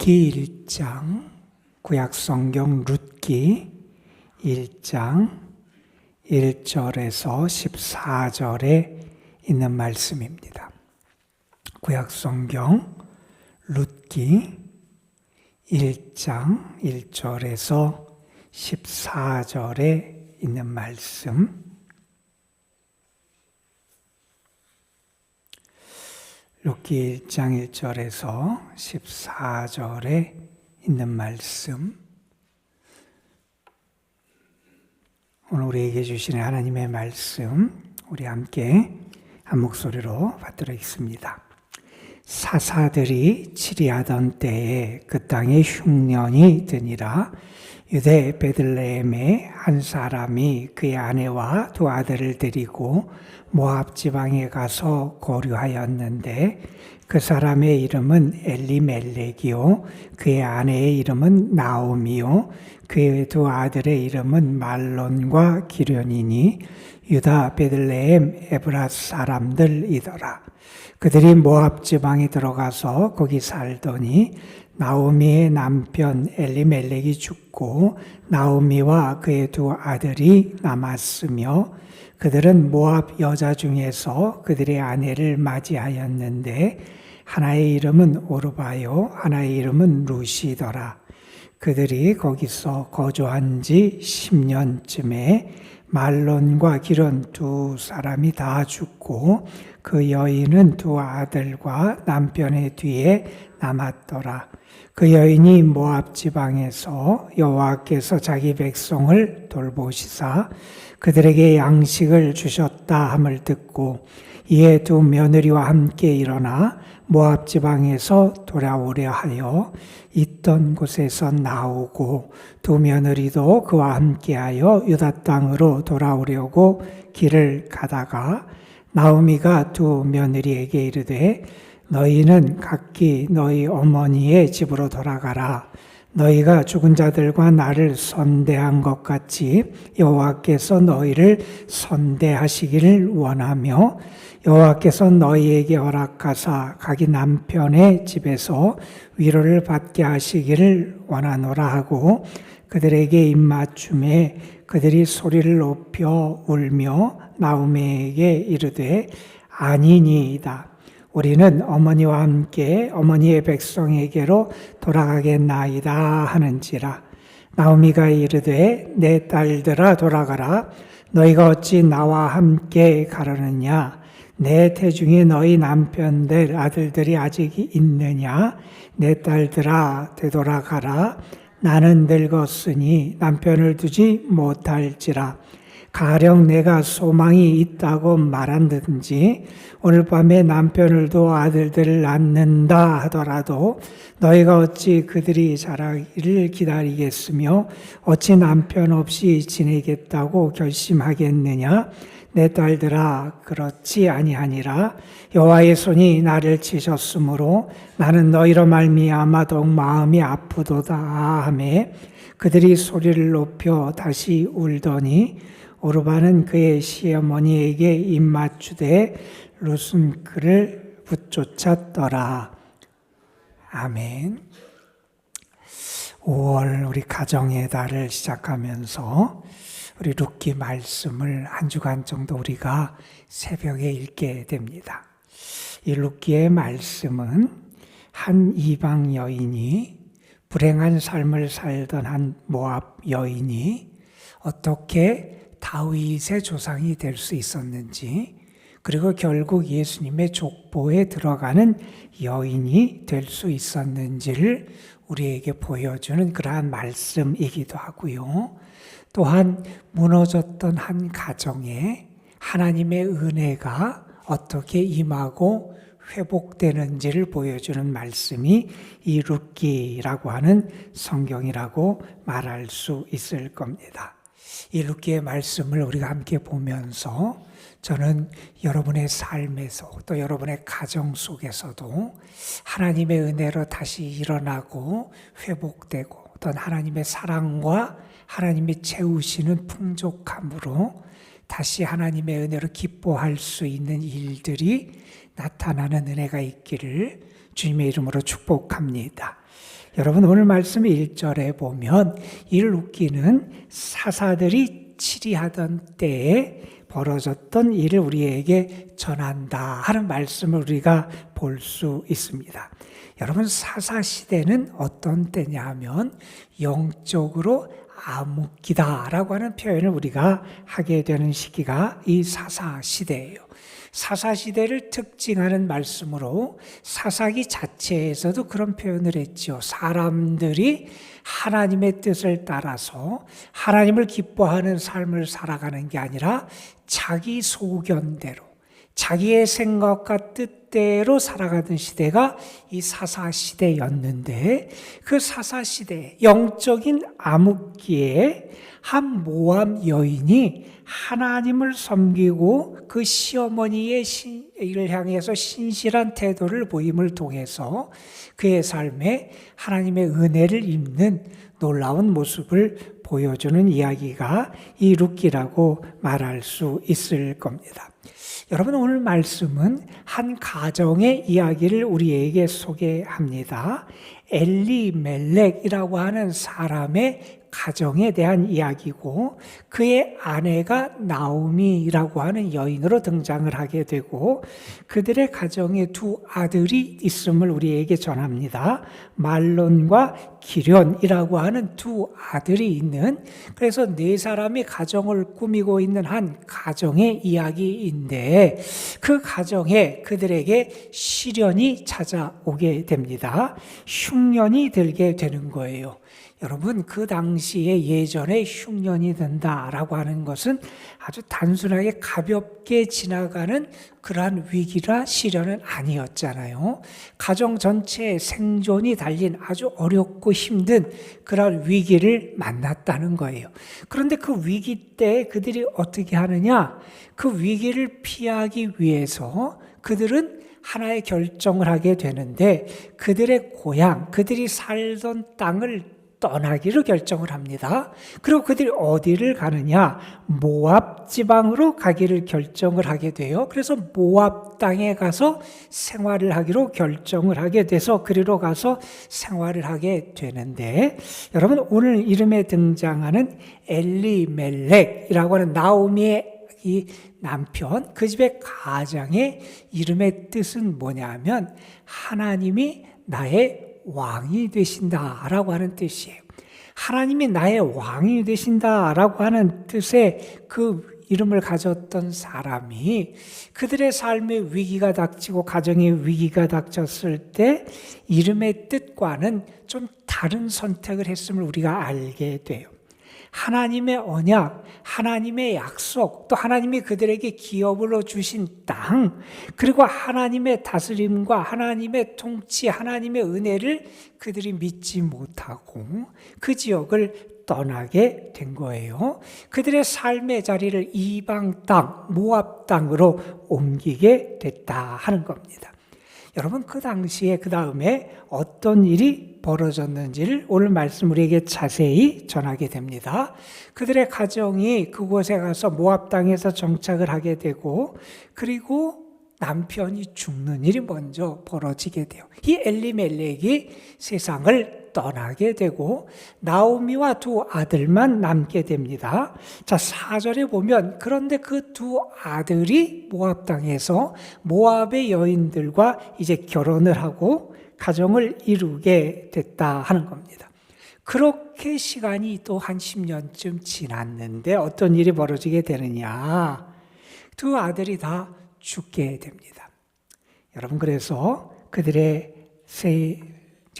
룻기 1장, 구약성경 룻기 1장 1절에서 14절에 있는 말씀입니다. 구약성경 룻기 1장 1절에서 14절에 있는 말씀, 룻기 1장 1절에서 14절에 있는 말씀, 오늘 우리에게 주시는 하나님의 말씀, 우리 함께 한 목소리로 받들어 읽습니다. 사사들이 치리하던 때에 그 땅에 흉년이 드니라. 유대 베들레헴에 한 사람이 그의 아내와 두 아들을 데리고 모압 지방에 가서 거류하였는데 그 사람의 이름은 엘리멜렉이요 그의 아내의 이름은 나오미요 그의 두 아들의 이름은 말론과 기련이니 유다 베들레헴 에브라 사람들이더라. 그들이 모압 지방에 들어가서 거기 살더니 나오미의 남편 엘리멜렉이 죽고 나오미와 그의 두 아들이 남았으며 그들은 모압 여자 중에서 그들의 아내를 맞이하였는데 하나의 이름은 오르바요 하나의 이름은 루시더라. 그들이 거기서 거주한 지 10년쯤에 말론과 기론 두 사람이 다 죽고 그 여인은 두 아들과 남편의 뒤에 남았더라. 그 여인이 모압 지방에서 여호와께서 자기 백성을 돌보시사 그들에게 양식을 주셨다 함을 듣고 이에 두 며느리와 함께 일어나 모압 지방에서 돌아오려 하여 있던 곳에서 나오고 두 며느리도 그와 함께하여 유다 땅으로 돌아오려고 길을 가다가 나오미가 두 며느리에게 이르되 너희는 각기 너희 어머니의 집으로 돌아가라. 너희가 죽은 자들과 나를 선대한 것 같이 여호와께서 너희를 선대하시기를 원하며 여호와께서 너희에게 허락하사 각기 남편의 집에서 위로를 받게 하시기를 원하노라 하고 그들에게 입맞춤에 그들이 소리를 높여 울며 나오미에게 이르되 아니니이다. 우리는 어머니와 함께 어머니의 백성에게로 돌아가겠나이다 하는지라. 나오미가 이르되 내 딸들아 돌아가라. 너희가 어찌 나와 함께 가려느냐. 내 태중에 너희 남편들 아들들이 아직 있느냐. 내 딸들아 되돌아가라. 나는 늙었으니 남편을 두지 못할지라. 가령 내가 소망이 있다고 말한다든지 오늘 밤에 남편을 두어 아들들을 낳는다 하더라도 너희가 어찌 그들이 자라기를 기다리겠으며 어찌 남편 없이 지내겠다고 결심하겠느냐. 내 딸들아 그렇지 아니하니라. 여호와의 손이 나를 치셨으므로 나는 너희로 말미암아 더욱 마음이 아프도다 하매 그들이 소리를 높여 다시 울더니 오르바는 그의 시어머니에게 입맞추되 룻은 그를 붙쫓았더라. 아멘. 5월 우리 가정의 달을 시작하면서 우리 룻기 말씀을 한 주간 정도 우리가 새벽에 읽게 됩니다. 이 룻기의 말씀은 한 이방 여인이 불행한 삶을 살던 한 모압 여인이 어떻게 다윗의 조상이 될 수 있었는지 그리고 결국 예수님의 족보에 들어가는 여인이 될 수 있었는지를 우리에게 보여주는 그러한 말씀이기도 하고요. 또한 무너졌던 한 가정에 하나님의 은혜가 어떻게 임하고 회복되는지를 보여주는 말씀이 이 룻기라고 하는 성경이라고 말할 수 있을 겁니다. 이 룻기의 말씀을 우리가 함께 보면서 저는 여러분의 삶에서 또 여러분의 가정 속에서도 하나님의 은혜로 다시 일어나고 회복되고 어떤 하나님의 사랑과 하나님이 채우시는 풍족함으로 다시 하나님의 은혜로 기뻐할 수 있는 일들이 나타나는 은혜가 있기를 주님의 이름으로 축복합니다. 여러분 오늘 말씀 1절에 보면 이 룻기는 사사들이 치리하던 때에 벌어졌던 일을 우리에게 전한다 하는 말씀을 우리가 볼 수 있습니다. 여러분 사사시대는 어떤 때냐 하면 영적으로 암흑기다라고 하는 표현을 우리가 하게 되는 시기가 이 사사시대예요. 사사시대를 특징하는 말씀으로 사사기 자체에서도 그런 표현을 했죠. 사람들이 하나님의 뜻을 따라서 하나님을 기뻐하는 삶을 살아가는 게 아니라 자기 소견대로 자기의 생각과 뜻대로 살아가던 시대가 이 사사시대였는데 그 사사시대 영적인 암흑기에 한 모압 여인이 하나님을 섬기고 그 시어머니의 일을 향해서 신실한 태도를 보임을 통해서 그의 삶에 하나님의 은혜를 입는 놀라운 모습을 보여주는 이야기가 이 룻기라고 말할 수 있을 겁니다. 여러분 오늘 말씀은 한 가정의 이야기를 우리에게 소개합니다. 엘리멜렉이라고 하는 사람의 가정에 대한 이야기고 그의 아내가 나오미라고 하는 여인으로 등장을 하게 되고 그들의 가정에 두 아들이 있음을 우리에게 전합니다. 말론과 기련이라고 하는 두 아들이 있는 그래서 네 사람이 가정을 꾸미고 있는 한 가정의 이야기인데 그 가정에 그들에게 시련이 찾아오게 됩니다. 흉년이 들게 되는 거예요. 여러분 그 당시에 예전에 흉년이 든다라고 하는 것은 아주 단순하게 가볍게 지나가는 그러한 위기나 시련은 아니었잖아요. 가정 전체의 생존이 달린 아주 어렵고 힘든 그러한 위기를 만났다는 거예요. 그런데 그 위기 때 그들이 어떻게 하느냐? 그 위기를 피하기 위해서 그들은 하나의 결정을 하게 되는데 그들의 고향, 그들이 살던 땅을 떠나기로 결정을 합니다. 그리고 그들이 어디를 가느냐? 모압 지방으로 가기를 결정을 하게 돼요. 그래서 모압 땅에 가서 생활을 하기로 결정을 하게 돼서 그리로 가서 생활을 하게 되는데 여러분 오늘 이름에 등장하는 엘리멜렉이라고 하는 나오미의 이 남편, 그 집의 가장의 이름의 뜻은 뭐냐면 하나님이 나의 왕이 되신다라고 하는 뜻이에요. 하나님이 나의 왕이 되신다라고 하는 뜻의 그 이름을 가졌던 사람이 그들의 삶에 위기가 닥치고 가정에 위기가 닥쳤을 때 이름의 뜻과는 좀 다른 선택을 했음을 우리가 알게 돼요. 하나님의 언약, 하나님의 약속, 또 하나님이 그들에게 기업으로 주신 땅, 그리고 하나님의 다스림과 하나님의 통치, 하나님의 은혜를 그들이 믿지 못하고 그 지역을 떠나게 된 거예요. 그들의 삶의 자리를 이방 땅, 모압 땅으로 옮기게 됐다 하는 겁니다. 여러분 그 당시에 그 다음에 어떤 일이 벌어졌는지를 오늘 말씀 우리에게 자세히 전하게 됩니다. 그들의 가정이 그곳에 가서 모압 땅에서 정착을 하게 되고 그리고 남편이 죽는 일이 먼저 벌어지게 돼요. 이 엘리멜렉이 세상을 떠나게 되고 나오미와 두 아들만 남게 됩니다. 자, 4절에 보면 그런데 그 두 아들이 모압 땅에서 모압의 여인들과 이제 결혼을 하고 가정을 이루게 됐다 하는 겁니다. 그렇게 시간이 또 한 10년쯤 지났는데 어떤 일이 벌어지게 되느냐? 두 아들이 다 죽게 됩니다. 여러분 그래서 그들의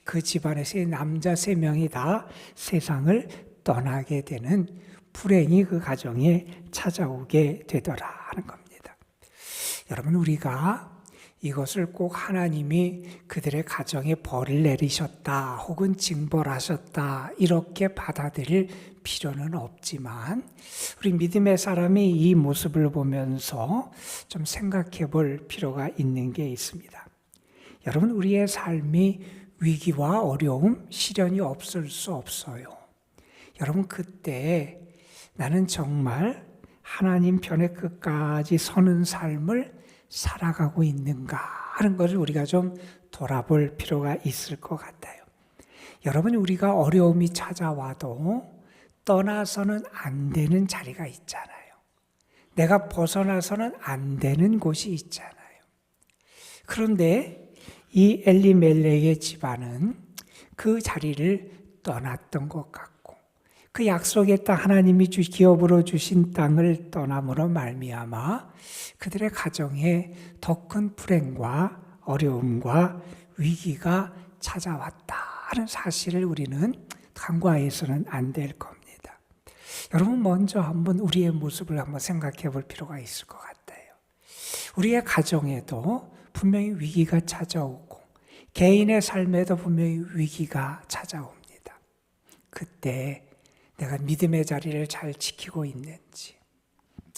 그 집안의 세 남자 3명이 다 세상을 떠나게 되는 불행이 그 가정에 찾아오게 되더라 하는 겁니다. 여러분 우리가 이것을 꼭 하나님이 그들의 가정에 벌을 내리셨다 혹은 징벌하셨다 이렇게 받아들일 필요는 없지만 우리 믿음의 사람이 이 모습을 보면서 좀 생각해 볼 필요가 있는 게 있습니다. 여러분 우리의 삶이 위기와 어려움, 시련이 없을 수 없어요. 여러분 그때 나는 정말 하나님 편에 끝까지 서는 삶을 살아가고 있는가 하는 것을 우리가 좀 돌아볼 필요가 있을 것 같아요. 여러분, 우리가 어려움이 찾아와도 떠나서는 안 되는 자리가 있잖아요. 내가 벗어나서는 안 되는 곳이 있잖아요. 그런데 이 엘리멜렉의 집안은 그 자리를 떠났던 것 같고, 그 약속의 땅, 하나님이 기업으로 주신 땅을 떠남으로 말미암아 그들의 가정에 더 큰 불행과 어려움과 위기가 찾아왔다 하는 사실을 우리는 간과해서는 안 될 겁니다. 여러분, 먼저 한번 우리의 모습을 한번 생각해 볼 필요가 있을 것 같아요. 우리의 가정에도 분명히 위기가 찾아오고 개인의 삶에도 분명히 위기가 찾아옵니다. 그때 내가 믿음의 자리를 잘 지키고 있는지,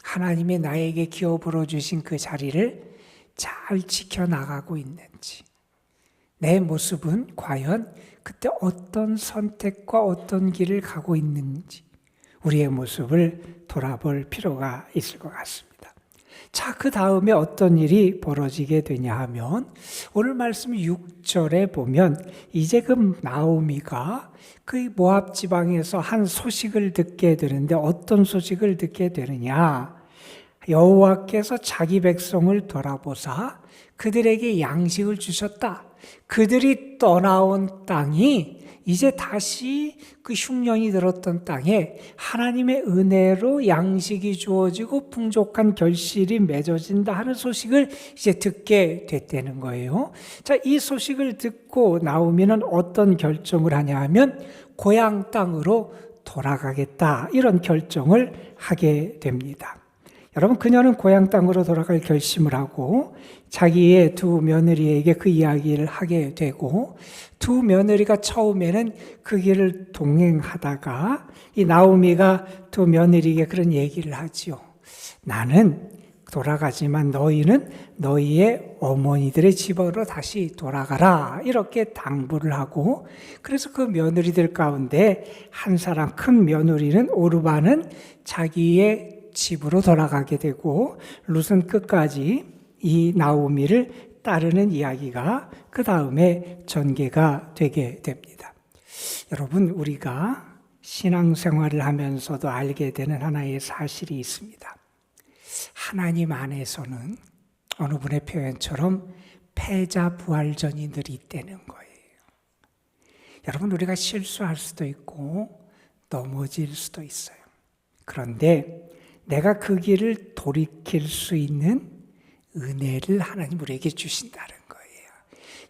하나님이 나에게 기업으로 주신 그 자리를 잘 지켜나가고 있는지, 내 모습은 과연 그때 어떤 선택과 어떤 길을 가고 있는지 우리의 모습을 돌아볼 필요가 있을 것 같습니다. 자, 그 다음에 어떤 일이 벌어지게 되냐 하면 오늘 말씀 6절에 보면 이제 그 나오미가 그 모압 지방에서 한 소식을 듣게 되는데, 어떤 소식을 듣게 되느냐, 여호와께서 자기 백성을 돌아보사 그들에게 양식을 주셨다. 그들이 떠나온 땅이 이제 다시 그 흉년이 들었던 땅에 하나님의 은혜로 양식이 주어지고 풍족한 결실이 맺어진다 하는 소식을 이제 듣게 됐다는 거예요. 자, 이 소식을 듣고 나오미는 어떤 결정을 하냐 하면 고향 땅으로 돌아가겠다, 이런 결정을 하게 됩니다. 여러분, 그녀는 고향 땅으로 돌아갈 결심을 하고 자기의 두 며느리에게 그 이야기를 하게 되고, 두 며느리가 처음에는 그 길을 동행하다가 이 나오미가 두 며느리에게 그런 얘기를 하지요. 나는 돌아가지만 너희는 너희의 어머니들의 집으로 다시 돌아가라, 이렇게 당부를 하고, 그래서 그 며느리들 가운데 한 사람, 큰 며느리는 오르바는 자기의 집으로 돌아가게 되고, 룻은 끝까지 이 나오미를 따르는 이야기가 그 다음에 전개가 되게 됩니다. 여러분, 우리가 신앙생활을 하면서도 알게 되는 하나의 사실이 있습니다. 하나님 안에서는 어느 분의 표현처럼 패자 부활전이 늘 있다는 거예요. 여러분, 우리가 실수할 수도 있고 넘어질 수도 있어요. 그런데 내가 그 길을 돌이킬 수 있는 은혜를 하나님 우리에게 주신다는 거예요.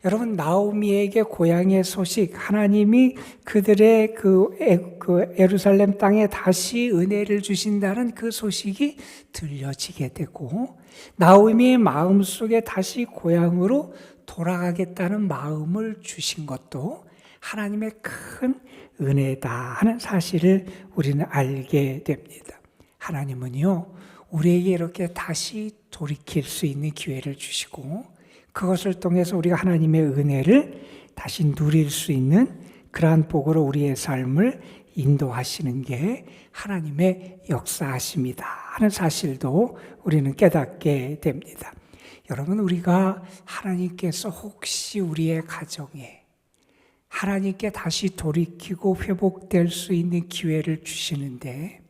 여러분, 나오미에게 고향의 소식, 하나님이 그들의 그 예루살렘 땅에 다시 은혜를 주신다는 그 소식이 들려지게 되고, 나오미의 마음속에 다시 고향으로 돌아가겠다는 마음을 주신 것도 하나님의 큰 은혜다 하는 사실을 우리는 알게 됩니다. 하나님은요, 우리에게 이렇게 다시 돌이킬 수 있는 기회를 주시고, 그것을 통해서 우리가 하나님의 은혜를 다시 누릴 수 있는 그러한 복으로 우리의 삶을 인도하시는 게 하나님의 역사하심이다 하는 사실도 우리는 깨닫게 됩니다. 여러분, 우리가 하나님께서 혹시 우리의 가정에 하나님께 다시 돌이키고 회복될 수 있는 기회를 주시는데,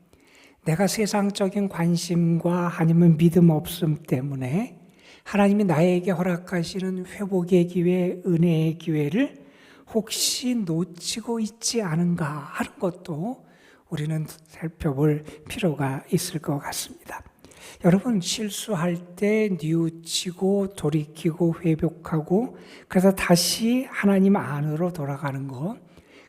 내가 세상적인 관심과 아니면 믿음 없음 때문에 하나님이 나에게 허락하시는 회복의 기회, 은혜의 기회를 혹시 놓치고 있지 않은가 하는 것도 우리는 살펴볼 필요가 있을 것 같습니다. 여러분, 실수할 때 뉘우치고 돌이키고 회복하고 그래서 다시 하나님 안으로 돌아가는 것,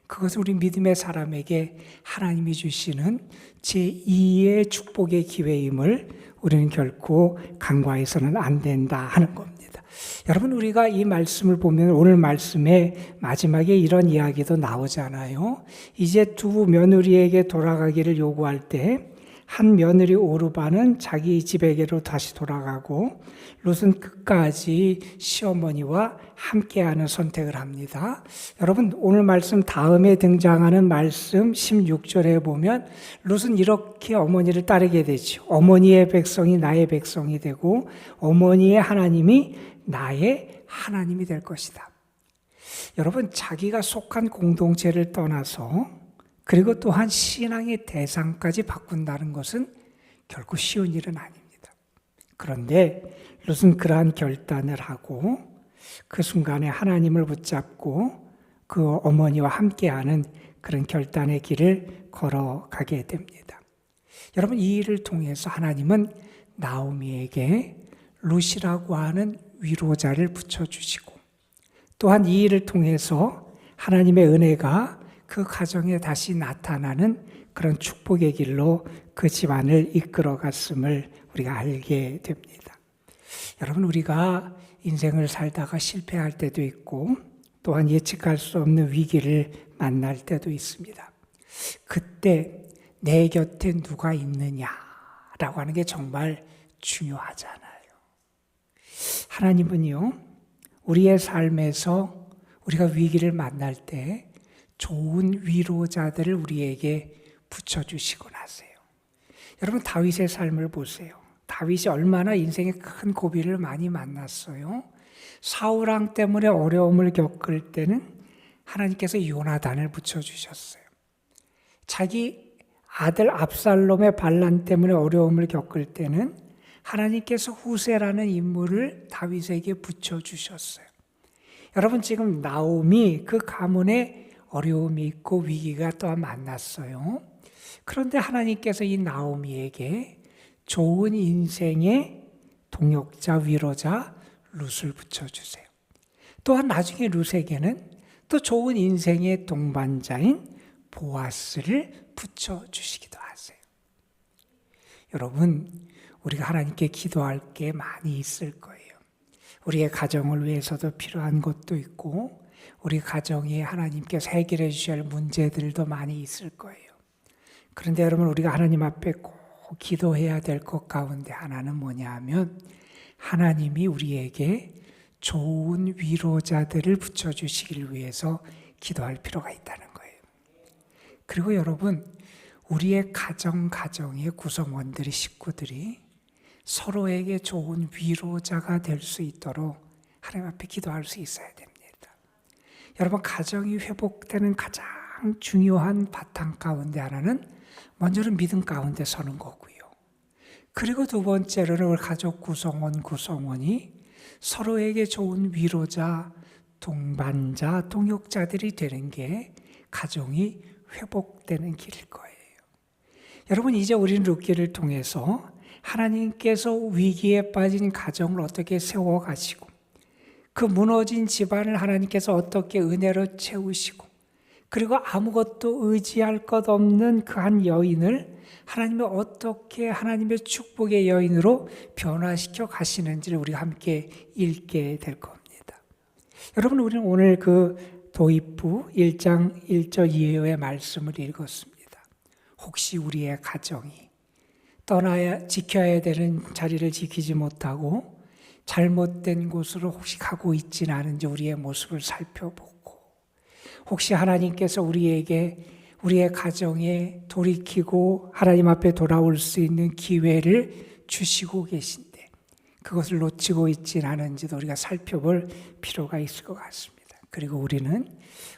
그것은 우리 믿음의 사람에게 하나님이 주시는 제2의 축복의 기회임을 우리는 결코 간과해서는 안 된다 하는 겁니다. 여러분, 우리가 이 말씀을 보면 오늘 말씀의 마지막에 이런 이야기도 나오잖아요. 이제 두 며느리에게 돌아가기를 요구할 때 한 며느리 오르바는 자기 집에게로 다시 돌아가고, 룻은 끝까지 시어머니와 함께하는 선택을 합니다. 여러분, 오늘 말씀 다음에 등장하는 말씀 16절에 보면 룻은 이렇게 어머니를 따르게 되죠. 어머니의 백성이 나의 백성이 되고 어머니의 하나님이 나의 하나님이 될 것이다. 여러분, 자기가 속한 공동체를 떠나서 그리고 또한 신앙의 대상까지 바꾼다는 것은 결코 쉬운 일은 아닙니다. 그런데 롯은 그러한 결단을 하고 그 순간에 하나님을 붙잡고 그 어머니와 함께하는 그런 결단의 길을 걸어가게 됩니다. 여러분, 이 일을 통해서 하나님은 나오미에게 룻이라고 하는 위로자를 붙여주시고 또한 이 일을 통해서 하나님의 은혜가 그 가정에 다시 나타나는 그런 축복의 길로 그 집안을 이끌어갔음을 우리가 알게 됩니다. 여러분, 우리가 인생을 살다가 실패할 때도 있고 또한 예측할 수 없는 위기를 만날 때도 있습니다. 그때 내 곁에 누가 있느냐라고 하는 게 정말 중요하잖아요. 하나님은요, 우리의 삶에서 우리가 위기를 만날 때 좋은 위로자들을 우리에게 붙여주시곤 하세요. 여러분, 다윗의 삶을 보세요. 다윗이 얼마나 인생에 큰 고비를 많이 만났어요. 사울왕 때문에 어려움을 겪을 때는 하나님께서 요나단을 붙여주셨어요. 자기 아들 압살롬의 반란 때문에 어려움을 겪을 때는 하나님께서 후세라는 인물을 다윗에게 붙여주셨어요. 여러분, 지금 나오미 그 가문에 어려움이 있고 위기가 또한 만났어요. 그런데 하나님께서 이 나오미에게 좋은 인생의 동역자, 위로자 룻을 붙여주세요. 또한 나중에 룻에게는 또 좋은 인생의 동반자인 보아스를 붙여주시기도 하세요. 여러분, 우리가 하나님께 기도할 게 많이 있을 거예요. 우리의 가정을 위해서도 필요한 것도 있고 우리 가정에 하나님께서 해결해 주셔야 할 문제들도 많이 있을 거예요. 그런데 여러분, 우리가 하나님 앞에 꼭 기도해야 될 것 가운데 하나는 뭐냐 하면 하나님이 우리에게 좋은 위로자들을 붙여주시길 위해서 기도할 필요가 있다는 거예요. 그리고 여러분, 우리의 가정의 구성원들이, 식구들이 서로에게 좋은 위로자가 될 수 있도록 하나님 앞에 기도할 수 있어야 됩니다. 여러분, 가정이 회복되는 가장 중요한 바탕 가운데 하나는 먼저는 믿음 가운데 서는 거고요. 그리고 두 번째로는 우리 가족 구성원이 서로에게 좋은 위로자, 동반자, 동역자들이 되는 게 가정이 회복되는 길일 거예요. 여러분, 이제 우리는 룻기를 통해서 하나님께서 위기에 빠진 가정을 어떻게 세워가시고 그 무너진 집안을 하나님께서 어떻게 은혜로 채우시고 그리고 아무것도 의지할 것 없는 그 한 여인을 하나님이 어떻게 하나님의 축복의 여인으로 변화시켜 가시는지를 우리가 함께 읽게 될 겁니다. 여러분, 우리는 오늘 그 도입부 1장 1절 이하의 말씀을 읽었습니다. 혹시 우리의 가정이 떠나야 지켜야 되는 자리를 지키지 못하고 잘못된 곳으로 혹시 가고 있지는 않은지 우리의 모습을 살펴보고 혹시 하나님께서 우리에게 우리의 가정에 돌이키고 하나님 앞에 돌아올 수 있는 기회를 주시고 계신데 그것을 놓치고 있지는 않은지도 우리가 살펴볼 필요가 있을 것 같습니다. 그리고 우리는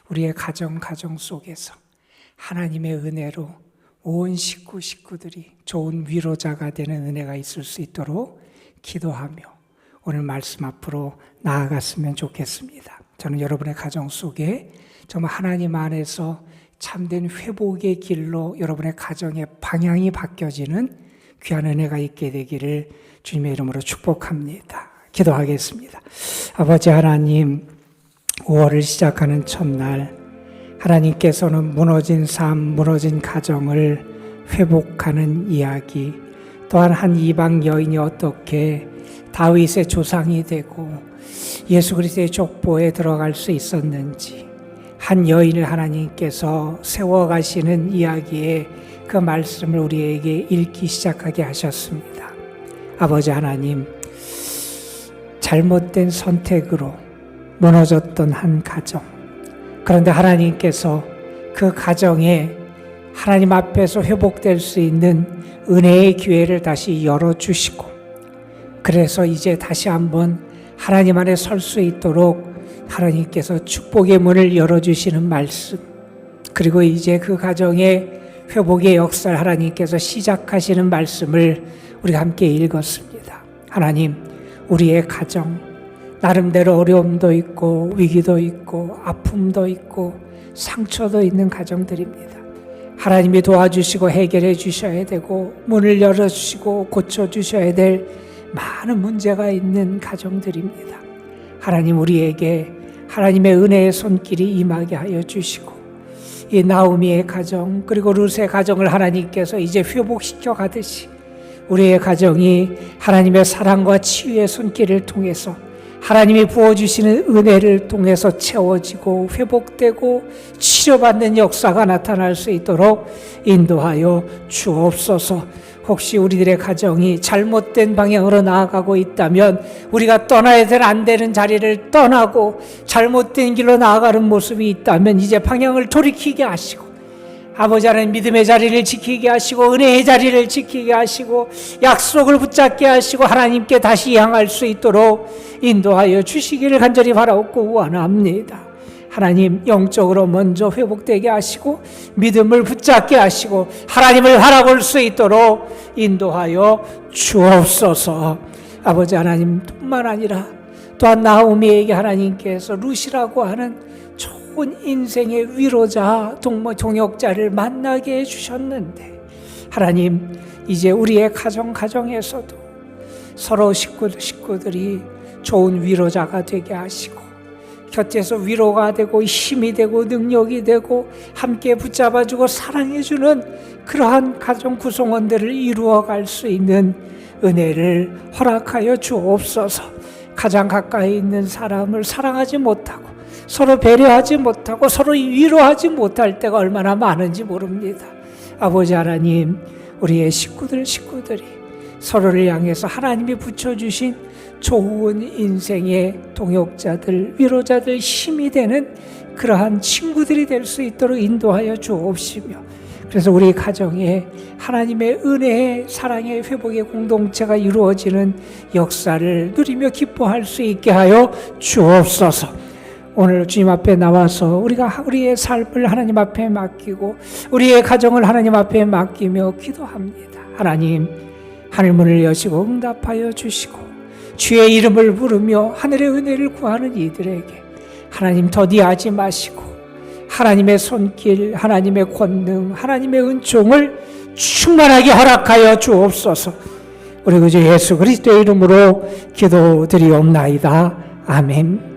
우리의 가정 속에서 하나님의 은혜로 온 식구들이 좋은 위로자가 되는 은혜가 있을 수 있도록 기도하며 오늘 말씀 앞으로 나아갔으면 좋겠습니다. 저는 여러분의 가정 속에 정말 하나님 안에서 참된 회복의 길로 여러분의 가정의 방향이 바뀌어지는 귀한 은혜가 있게 되기를 주님의 이름으로 축복합니다. 기도하겠습니다. 아버지 하나님, 5월을 시작하는 첫날 하나님께서는 무너진 삶, 무너진 가정을 회복하는 이야기, 또한 한 이방 여인이 어떻게 다윗의 조상이 되고 예수 그리스도의 족보에 들어갈 수 있었는지 한 여인을 하나님께서 세워가시는 이야기에 그 말씀을 우리에게 읽기 시작하게 하셨습니다. 아버지 하나님, 잘못된 선택으로 무너졌던 한 가정, 그런데 하나님께서 그 가정에 하나님 앞에서 회복될 수 있는 은혜의 기회를 다시 열어주시고 그래서 이제 다시 한번 하나님 안에 설 수 있도록 하나님께서 축복의 문을 열어주시는 말씀, 그리고 이제 그 가정의 회복의 역사를 하나님께서 시작하시는 말씀을 우리가 함께 읽었습니다. 하나님, 우리의 가정, 나름대로 어려움도 있고 위기도 있고 아픔도 있고 상처도 있는 가정들입니다. 하나님이 도와주시고 해결해 주셔야 되고 문을 열어주시고 고쳐주셔야 될 많은 문제가 있는 가정들입니다. 하나님, 우리에게 하나님의 은혜의 손길이 임하게 하여 주시고 이 나오미의 가정 그리고 룻의 가정을 하나님께서 이제 회복시켜 가듯이 우리의 가정이 하나님의 사랑과 치유의 손길을 통해서 하나님이 부어주시는 은혜를 통해서 채워지고 회복되고 치료받는 역사가 나타날 수 있도록 인도하여 주옵소서. 혹시 우리들의 가정이 잘못된 방향으로 나아가고 있다면 우리가 떠나야 안 되는 자리를 떠나고 잘못된 길로 나아가는 모습이 있다면 이제 방향을 돌이키게 하시고 아버지 하나님 믿음의 자리를 지키게 하시고 은혜의 자리를 지키게 하시고 약속을 붙잡게 하시고 하나님께 다시 향할 수 있도록 인도하여 주시기를 간절히 바라옵고 원합니다. 하나님, 영적으로 먼저 회복되게 하시고 믿음을 붙잡게 하시고 하나님을 바라볼 수 있도록 인도하여 주옵소서. 아버지 하나님 뿐만 아니라 또한 나오미에게 하나님께서 룻이라고 하는 좋은 인생의 위로자, 동역자를 만나게 해주셨는데 하나님, 이제 우리의 가정에서도 서로 식구들이 좋은 위로자가 되게 하시고 곁에서 위로가 되고 힘이 되고 능력이 되고 함께 붙잡아주고 사랑해주는 그러한 가정 구성원들을 이루어갈 수 있는 은혜를 허락하여 주옵소서. 가장 가까이 있는 사람을 사랑하지 못하고 서로 배려하지 못하고 서로 위로하지 못할 때가 얼마나 많은지 모릅니다. 아버지 하나님, 우리의 식구들이 서로를 향해서 하나님이 붙여주신 좋은 인생의 동역자들, 위로자들, 힘이 되는 그러한 친구들이 될 수 있도록 인도하여 주옵시며, 그래서 우리 가정에 하나님의 은혜의 사랑의 회복의 공동체가 이루어지는 역사를 누리며 기뻐할 수 있게 하여 주옵소서. 오늘 주님 앞에 나와서 우리가 우리의 삶을 하나님 앞에 맡기고 우리의 가정을 하나님 앞에 맡기며 기도합니다. 하나님, 하늘문을 여시고 응답하여 주시고 주의 이름을 부르며 하늘의 은혜를 구하는 이들에게 하나님 더디하지 마시고 하나님의 손길, 하나님의 권능, 하나님의 은총을 충만하게 허락하여 주옵소서. 우리 구주 예수 그리스도의 이름으로 기도드리옵나이다. 아멘.